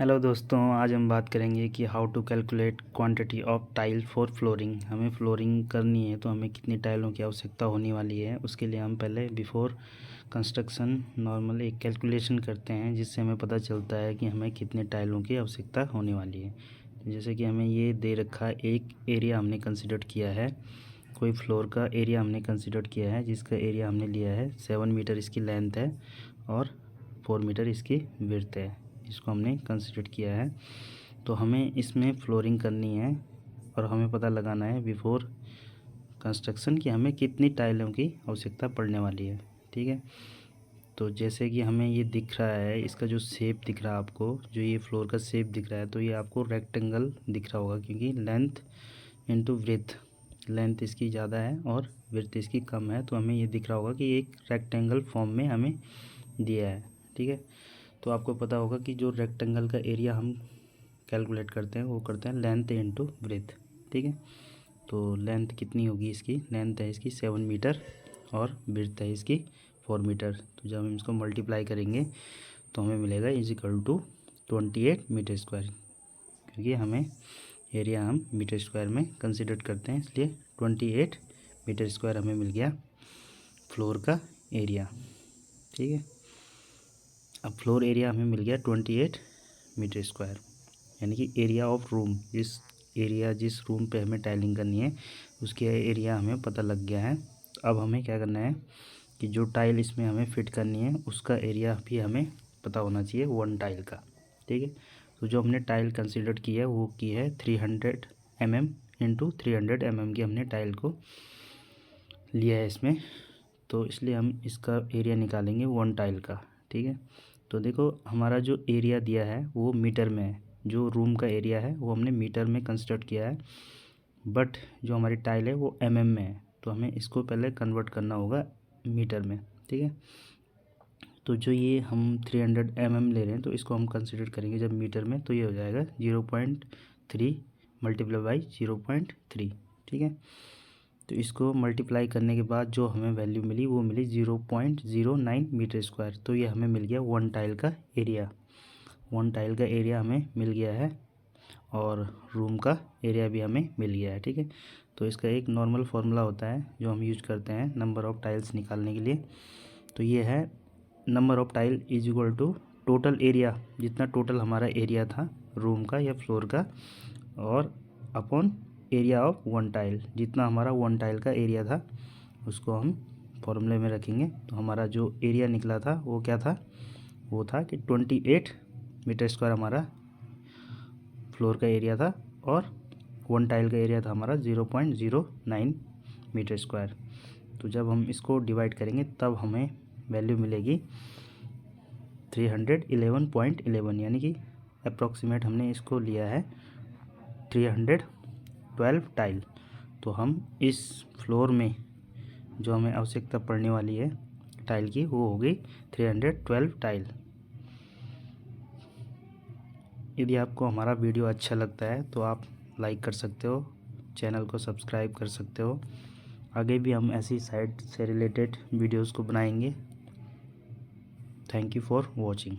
Hello दोस्तों, आज हम बात करेंगे कि how to calculate quantity of tile for flooring. हमें फ्लोरिंग करनी है तो हमें कितनी टाइलों की आवश्यकता होने वाली है। उसके लिए हम पहले बिफोर कंस्ट्रक्शन नॉर्मल एक कैलकुलेशन करते हैं, जिससे हमें पता चलता है कि हमें कितने टाइलों की आवश्यकता होने वाली है। जैसे कि हमें ये दे रखा एक एरिया हमने कंसिडर किया है, कोई फ्लोर का एरिया हमने कंसिडर किया है, जिसका एरिया हमने लिया है 7 मीटर इसकी लेंथ है और 4 मीटर इसकी विड्थ है। इसको हमने कंसिडर किया है। तो हमें इसमें फ्लोरिंग करनी है और हमें पता लगाना है बिफोर कंस्ट्रक्शन कि हमें कितनी टाइलों की आवश्यकता पड़ने वाली है। ठीक है, तो जैसे कि हमें ये दिख रहा है, इसका जो शेप दिख रहा है आपको, जो ये फ्लोर का शेप दिख रहा है, तो ये आपको रेक्टेंगल दिख रहा होगा, क्योंकि लेंथ इनटू विड्थ, लेंथ इसकी ज़्यादा है और विड्थ इसकी कम है। तो हमें ये दिख रहा होगा कि एक रेक्टेंगल फॉर्म में हमें दिया है। ठीक है, तो आपको पता होगा कि जो रेक्टेंगल का एरिया हम कैलकुलेट करते हैं वो करते हैं लेंथ इनटू ब्रेथ। ठीक है, तो लेंथ कितनी होगी, इसकी लेंथ है इसकी 7 मीटर और ब्रेथ है इसकी 4 मीटर। तो जब हम इसको मल्टीप्लाई करेंगे तो हमें मिलेगा = 28 मीटर स्क्वायर, क्योंकि हमें एरिया हम मीटर स्क्वायर में कंसिडर करते हैं, इसलिए 28 मीटर स्क्वायर हमें मिल गया फ्लोर का एरिया। ठीक है, अब फ्लोर एरिया हमें मिल गया 28 मीटर स्क्वायर, यानी कि एरिया ऑफ रूम, जिस रूम पे हमें टाइलिंग करनी है उसके एरिया हमें पता लग गया है। अब हमें क्या करना है कि जो टाइल इसमें हमें फिट करनी है उसका एरिया भी हमें पता होना चाहिए 1 टाइल का। ठीक है, तो जो हमने टाइल कंसिडर की है वो की है 300 mm इंटू 300 mm की हमने टाइल को लिया है इसमें, तो इसलिए हम इसका एरिया निकालेंगे 1 टाइल का। ठीक है, तो देखो हमारा जो एरिया दिया है वो मीटर में है, जो रूम का एरिया है वो हमने मीटर में कंसिडर किया है, बट जो हमारी टाइल है वो mm में है, तो हमें इसको पहले कन्वर्ट करना होगा मीटर में। ठीक है, तो जो ये हम 300 mm ले रहे हैं तो इसको हम कंसिडर करेंगे जब मीटर में, तो ये हो जाएगा 0.3 मल्टीप्लाई बाई 0.3। ठीक है, तो इसको मल्टीप्लाई करने के बाद जो हमें वैल्यू मिली वो मिली 0.09 मीटर स्क्वायर। तो ये हमें मिल गया 1 टाइल का एरिया, 1 टाइल का एरिया हमें मिल गया है और रूम का एरिया भी हमें मिल गया है। ठीक है, तो इसका एक नॉर्मल फार्मूला होता है जो हम यूज करते हैं नंबर ऑफ़ टाइल्स निकालने के लिए। तो ये है number of tile is equal to total area, जितना टोटल हमारा एरिया था रूम का या फ्लोर का, और अपॉन एरिया ऑफ 1 टाइल, जितना हमारा 1 टाइल का एरिया था उसको हम फॉर्मूले में रखेंगे। तो हमारा जो एरिया निकला था वो क्या था, वो था कि 28 मीटर स्क्वायर हमारा फ्लोर का एरिया था और 1 टाइल का एरिया था हमारा 0.09 मीटर स्क्वायर। तो जब हम इसको डिवाइड करेंगे तब हमें वैल्यू मिलेगी 311.11, यानी कि अप्रॉक्सीमेट हमने इसको लिया है 312 टाइल। तो हम इस फ्लोर में जो हमें आवश्यकता पड़ने वाली है टाइल की वो होगी 312 टाइल। यदि आपको हमारा वीडियो अच्छा लगता है तो आप लाइक कर सकते हो, चैनल को सब्सक्राइब कर सकते हो। आगे भी हम ऐसी साइट से रिलेटेड वीडियोस को बनाएंगे। Thank you for watching.